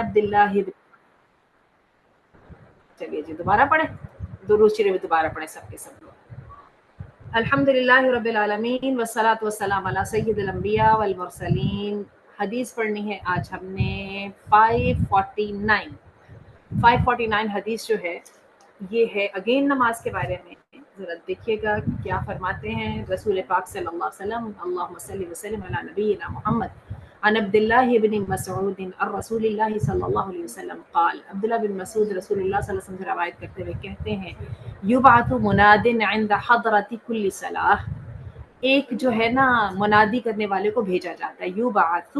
عبد اللہ چلیے جی دوبارہ پڑھیں، درود شریف دوبارہ پڑھیں سب کے سب لوگ۔ الحمدللہ رب العالمین والصلاۃ والسلام علی سید الانبیاء والمرسلین۔ حدیث پڑھنی ہے آج ہم نے 549 حدیث جو ہے یہ ہے اگین نماز کے بارے میں۔ ذرا دیکھیے گا کیا فرماتے ہیں رسول پاک صلی اللہ علیہ وسلم۔ اللہم صلی وسلم علی نبینا محمد۔ عن عبد اللہ بن مسعود عن رسول اللہ صلی اللہ علیہ وسلم قال، عبداللہ بن مسعود رسول اللہ صلی اللہ علیہ وسلم سے روایت کرتے ہوئے کہتے ہیں، یبعث مناد عند حضرۃ کل صلاۃ، ایک جو ہے نا منادی کرنے والے کو بھیجا جاتا ہے، یبعث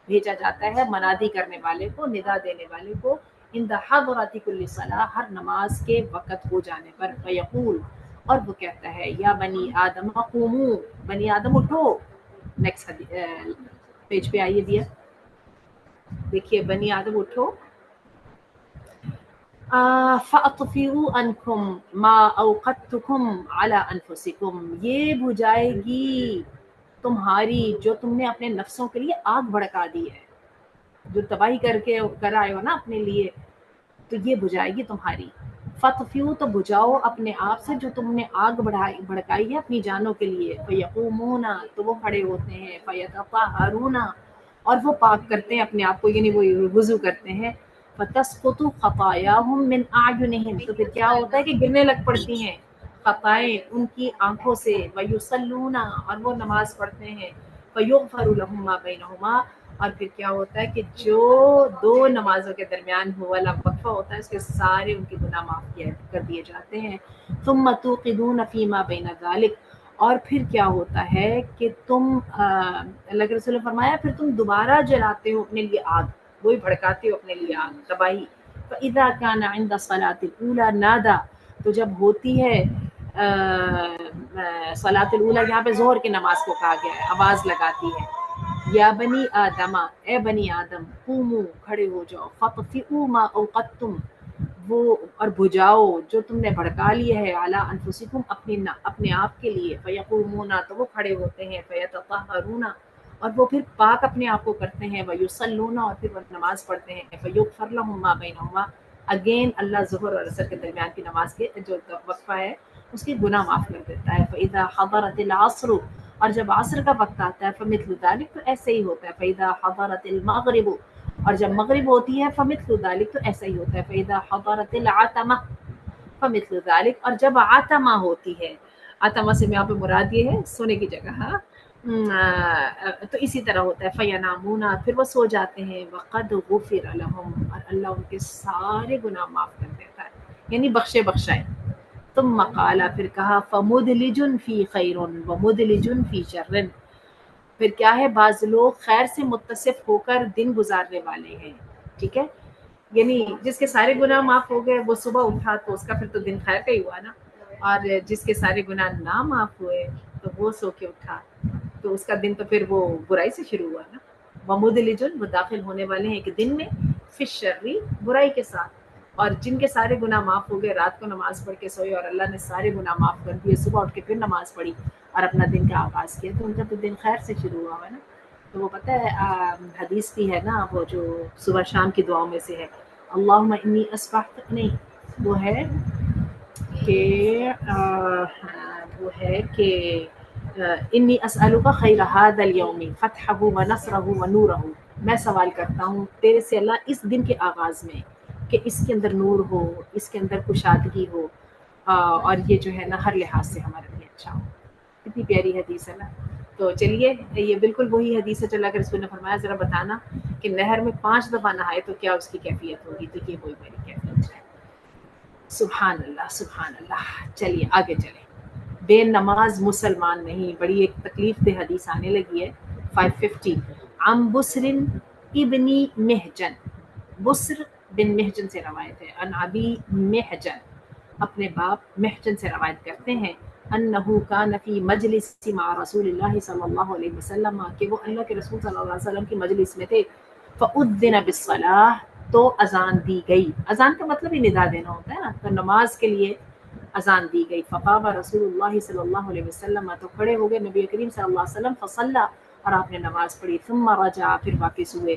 بھیجا جاتا ہے منادی کرنے والے کو، ندا دینے والے کو، عند حضرۃ کل صلاۃ، ہر نماز کے وقت ہو جانے پر، فیقول، اور وہ کہتا ہے، یا بنی آدم قوموا، بنی آدم اٹھو۔ نیکسٹ پیج پہ آئیے دیا دیکھیے، بنی آدم اٹھو، فَأَطْفِئُوا عَنْكُمْ مَا أَوْقَدتُّكُمْ عَلَىٰ أَنفُسِكُمْ، یہ بجھائے گی تمہاری جو تم نے اپنے نفسوں کے لیے آگ بھڑکا دی ہے، جو تباہی کر آئے ہو نا اپنے لیے، تو یہ بجھائے گی تمہاری۔ فَطْفِئُوا، تو بجھاؤ اپنے آپ سے جو تم نے آگ بھڑکائی ہے اپنی جانوں کے لیے۔ فَيَقُومُونَ، تو وہ کھڑے ہوتے ہیں، فَيَتَطَهَّرُونَ، اور وہ پاک کرتے ہیں اپنے آپ کو، یعنی وہ وضو کرتے ہیں۔ فَتَسْقُطُ خَطَايَاهُمْ مِنْ أَعْيُنِهِمْ، تو پھر کیا ہوتا ہے کہ گرنے لگ پڑتی ہیں خطائیں ان کی آنکھوں سے۔ وَيُصَلُّونَ، اور وہ نماز پڑھتے ہیں۔ فَيُغْفَرُ لَهُم مَّا بَيْنَهُمَا، اور پھر کیا ہوتا ہے کہ جو دو نمازوں کے درمیان والا وقفہ ہوتا ہے اس کے سارے ان کے گناہ معاف کر دیے جاتے ہیں۔ ثُمَّ تُوقِدُونَ فِي مَا بَيْنَ ذَلِكَ، اور پھر کیا ہوتا ہے کہ تم اللہ کے رسول نے فرمایا پھر تم دوبارہ جلاتے ہو اپنے لیے آگ، وہی بھڑکاتے ہو اپنے لیے آگ، تباہی۔ فَإِذَا كَانَ عِنْدَ الصَّلَاةِ الْأُولَىٰ نَادَىٰ، تو جب ہوتی ہے صلاۃ الاولیٰ، یہاں پہ ظہر کی نماز کو کہا گیا ہے، آواز لگاتی ہے، یا بنی آدم، اے بنی آدم، قوموا، کھڑے ہو جاؤ، فَطْفِئُوا مَا أَوْقَدتُّمْ، وہ اور بجھاؤ جو تم نے بھڑکا لیا ہے، علی انفسکم، اپنے آپ کے لیے۔ فیقومون، تو وہ کھڑے ہوتے ہیں، فیتطہرون، اور وہ پھر پاک اپنے آپ کو کرتے ہیں، ویصلون، اور پھر وہ نماز پڑھتے ہیں، فیغفر لهم ما بینہما، اگین اللہ ظہر اور عصر کے درمیان کی نماز کے جو وقفہ ہے اس کی گناہ معاف کر دیتا ہے۔ فاذا حضرت العصر، اور جب عصر کا وقت آتا ہے، فمثل ذلك، تو ایسے ہی ہوتا ہے۔ فاذا حضرت المغرب، اور جب مغرب ہوتی ہے، فمثل ذلك، تو ایسا ہی ہوتا ہے۔ فاذا حضرت العتمہ، فمثل ذلك، اور جب عتمہ ہوتی ہے، عتمہ سے یہاں پہ مراد یہ ہے سونے کی جگہ، ہاں تو اسی طرح ہوتا ہے۔ فینامون، پھر وہ سو جاتے ہیں، وقد غفر لهم، اور اللہ ان کے سارے گناہ معاف کر دیتا ہے، یعنی بخشائے۔ ثم قال، پھر کہا، فمدلج فی خیر ومدلج فی شر، پھر کیا ہے، بعض لوگ خیر سے متصف ہو کر دن گزارنے والے ہیں، ٹھیک ہے، یعنی جس کے سارے گناہ معاف ہو گئے وہ صبح اٹھا تو اس کا پھر تو دن خیر کا ہی ہوا نا، اور جس کے سارے گناہ نہ معاف ہوئے تو وہ سو کے اٹھا تو اس کا دن تو پھر وہ برائی سے شروع ہوا نا۔ ومدلجن، وہ داخل ہونے والے ہیں ایک دن میں، فی الشر، برائی کے ساتھ، اور جن کے سارے گناہ معاف ہو گئے، رات کو نماز پڑھ کے سوئے اور اللہ نے سارے گناہ معاف کر دیے، صبح اٹھ کے پھر نماز پڑھی اور اپنا دن کا آغاز کیا، تو ان کا تو دن خیر سے شروع ہوا ہے نا۔ تو وہ پتہ ہے حدیث بھی ہے نا، وہ جو صبح شام کی دعاؤں میں سے ہے، اللہم انی اصبحت، نہیں وہ ہے کہ انی اسألک خیر ھذا اليوم فتحہ ونصرہ ونورہ، میں سوال کرتا ہوں تیرے سے اللہ اس دن کے آغاز میں کہ اس کے اندر نور ہو، اس کے اندر کشادگی ہو، اور یہ جو ہے نا ہر لحاظ سے ہمارے لیے اچھا ہو۔ کتنی پیاری حدیث ہے نا۔ تو چلیے، یہ بالکل وہی حدیث ہے جو اللہ کے رسول نے فرمایا، ذرا بتانا کہ نہر میں 5 دفعہ نہائے تو کیا اس کی کیفیت ہوگی، تو یہ وہی میری کیفیت ہے۔ سبحان اللہ، سبحان اللہ۔ چلیے آگے چلیں۔ بے نماز مسلمان نہیں، بڑی ایک تکلیف دہ حدیث آنے لگی ہے۔ 550 عن بسر ابن محجن، بسر بن محجن سے روایت ہے، عن ابی محجن، اپنے باپ محجن سے روایت کرتے ہیں، انہ کان فی مجلس مع رسول اللہ صلی اللہ علیہ وسلم، کہ وہ اللہ کے رسول صلی اللہ علیہ وسلم کی مجلس میں تھے، فأذن بالصلاۃ، تو اذان دی گئی، اذان کا مطلب ہی ندا دینا ہوتا ہے نا، تو نماز کے لیے اذان دی گئی۔ فقام رسول اللہ صلی اللہ علیہ وسلم، تو کھڑے ہو گئے نبی کریم صلی اللہ علیہ وسلم، فصلی، اور آپ نے نماز پڑھی، ثم رجع، پھر واپس ہوئے،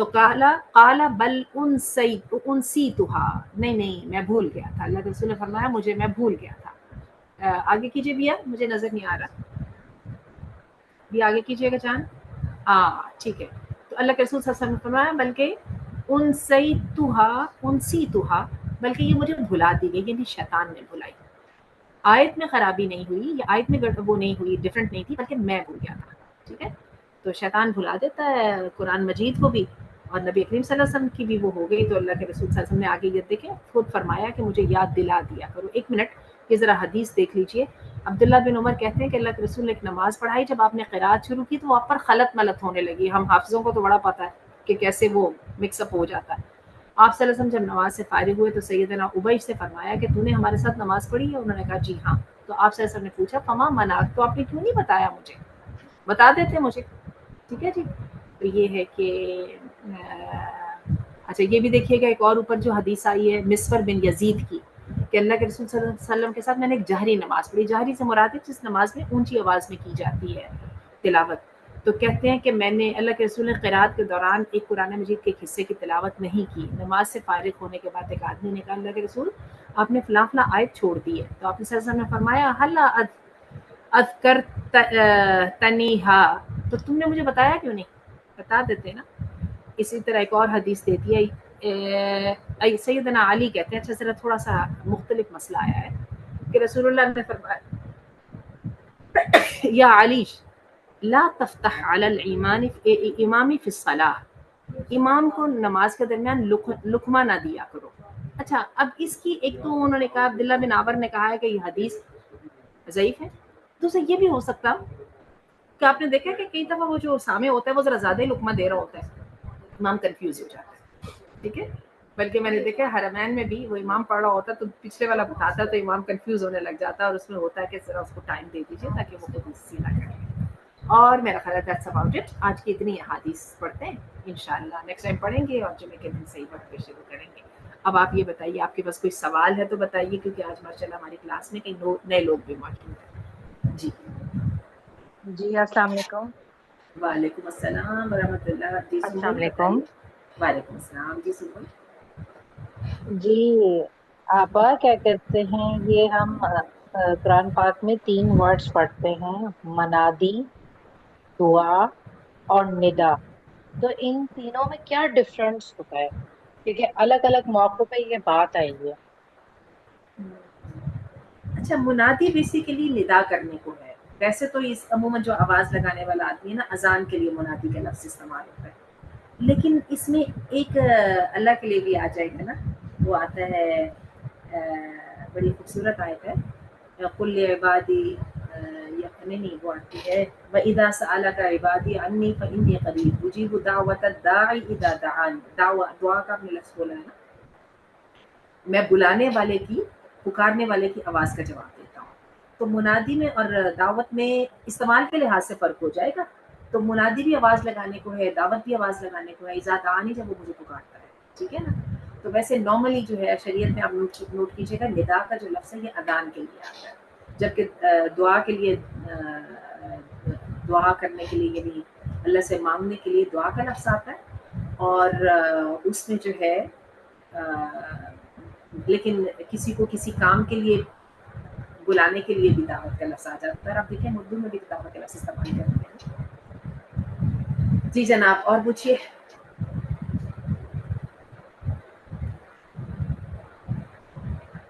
تو قال بل انسیتھا، نہیں میں بھول گیا تھا. اللہ کے رسول نے فرمایا میں بھول گیا تھا. آگے کیجیے بھیا، مجھے نظر نہیں آ رہا. بھی آگے کیجیے گا جان. ٹھیک ہے. تو اللہ کے رسول صلی اللہ علیہ وسلم نے فرمایا بلکہ انسیتھا، بلکہ یہ مجھے بھلا دی گئی، یعنی شیطان نے بھلائی. آیت میں خرابی نہیں ہوئی، یا آیت میں وہ نہیں ہوئی، ڈفرینٹ نہیں تھی، بلکہ میں بھول گیا تھا. ٹھیک ہے. تو شیطان بھلا دیتا ہے قرآن مجید کو بھی، اور نبی کریم صلی اللہ علیہ وسلم کی بھی وہ ہو گئی. تو اللہ کے رسول صلی اللہ علیہ وسلم نے آگے یہ دیکھیں خود فرمایا کہ مجھے یاد دلا دیا کرو. ایک منٹ یہ ذرا حدیث دیکھ لیجئے. عبداللہ بن عمر کہتے ہیں کہ اللہ کے رسول نے ایک نماز پڑھائی، جب آپ نے قرات شروع کی تو وہاں پر خلط ملط ہونے لگی. ہم حافظوں کو تو بڑا پتہ ہے کہ کیسے وہ مکس اپ ہو جاتا ہے. آپ صلی اللہ علیہ وسلم جب نماز سے فارغ ہوئے تو سیدنا ابی سے فرمایا کہ تو نے ہمارے ساتھ نماز پڑھی ہے؟ انہوں نے کہا جی ہاں. تو آپ صلی اللہ علیہ وسلم نے پوچھا فما منعک، تو آپ نے کیوں نہیں بتایا مجھے، بتا دیتے مجھے. ٹھیک ہے جی. تو یہ ہے کہ اچھا یہ بھی دیکھیے گا ایک اور اوپر جو حدیث آئی ہے مسفر بن یزید کی، کہ اللہ کے رسول صلی اللہ علیہ وسلم کے ساتھ میں نے ایک جہری نماز پڑھی. جہری سے مراد ہے جس نماز میں اونچی آواز میں کی جاتی ہے تلاوت. تو کہتے ہیں کہ میں نے اللہ کے رسول نے قرات کے دوران ایک قرآن مجید کے ایک حصے کی تلاوت نہیں کی. نماز سے فارغ ہونے کے بعد ایک آدمی نے کہا اللہ کے رسول آپ نے فلاں فلاں آیت چھوڑ دی ہے. تو آپ صلی اللہ علیہ وسلم نے فرمایا ہلا اذکرتنیھا، تو تم نے مجھے بتایا کیوں نہیں، بتا دیتے نا. اسی طرح ایک اور حدیث دیتی ہے سیدنا علی کہتے ہیں، اچھا ذرا تھوڑا سا مختلف مسئلہ آیا ہے کہ رسول اللہ نے فرمایا یا علی لا تفتح علی الامام فی الصلاۃ، امام کو نماز کے درمیان لقمہ نہ دیا کرو. اچھا اب اس کی ایک تو انہوں نے کہا عبداللہ بن عمر نے کہا ہے کہ یہ حدیث ضعیف ہے. دوسرا یہ بھی ہو سکتا کہ آپ نے دیکھا کہ کئی دفعہ وہ جو سامع ہوتا ہے وہ ذرا زیادہ ہی لقمہ دے رہا ہوتا ہے، امام کنفیوز ہو جاتا ہے. ٹھیک ہے. بلکہ میں نے دیکھا حرمین میں بھی وہ امام پڑھ رہا ہوتا ہے تو پچھلے والا بتاتا ہے تو امام کنفیوز ہونے لگ جاتا ہے، اور اس میں ہوتا ہے کہ ذرا اس کو ٹائم دے دیجیے تاکہ وہ خود سیدھا کرے. اور میرا خیال ہے دیٹس اباؤٹ اٹ. آج کی اتنی احادیث پڑھتے ہیں، انشاءاللہ نیکسٹ ٹائم پڑھیں گے اور جمعے کے دن صحیح وقت پہ شروع کریں گے. اب آپ یہ بتائیے آپ کے پاس کوئی سوال ہے تو بتائیے، کیونکہ آج ماشاءاللہ ہماری کلاس میں کئی نئے لوگ بھی موجود ہیں. جی جی السلام علیکم. وعلیکم السلام ورحمۃ اللہ. جی السلام سنبل علیکم. بتائیے. وعلیکم السلام. جی سنبل. جی آپا کیا کہتے ہیں، یہ ہم قرآن پاک میں 3 ورڈز پڑھتے ہیں، منادی، دعا اور ندا. تو ان تینوں میں کیا ڈفرنس ہوتا ہے، کیونکہ الگ الگ موقع پہ یہ بات آئی ہے. اچھا منادی بیسیکلی ندا کرنے کو ہے. ویسے تو اس عموماً جو آواز لگانے والا آدمی ہے نا، اذان کے لیے منادی کا لفظ استعمال ہوتا ہے. لیکن اس میں ایک اللہ کے لیے بھی آ جائے گا نا، وہ آتا ہے بڑی خوبصورت آیت ہے قل عبادی نہیں وہ آتی ہے وَإِذَا سَأَلَكَ عِبَادِي عَنِّي فَإِنِّي قَرِيبٌ أُجِيبُ دَعْوَةَ الدَّاعِ إِذَا دَعَانِ. دعا کا اپنے لفظ بولا ہے نا، میں بلانے والے کی، پکارنے والے کی آواز کا جواب دیتا ہوں. تو منادی میں اور دعوت میں استعمال کے لحاظ سے فرق ہو جائے گا. تو منادی بھی آواز لگانے کو ہے، دعوت بھی آواز لگانے کو ہے. اذا دعانی جب وہ مجھے پکارتا ہے. ٹھیک ہے نا. تو ویسے نارملی جو ہے شریعت میں آپ نوٹ کیجیے گا، ندا کا جو لفظ ہے یہ اذان کے لیے آتا ہے، جبکہ دعا کے لیے دعا کرنے کے لیے یعنی اللہ سے مانگنے کے لیے دعا کا لفظ آتا ہے. اور اس میں جو ہے لیکن کسی کو کسی کام کے لیے بلانے کے لیے بھی دعوت کا لفظ آ جاتا ہے. آپ دیکھیں اردو میں بھی دعوت کا لفظ استعمال کرتے ہیں. جی جناب اور پوچھیے.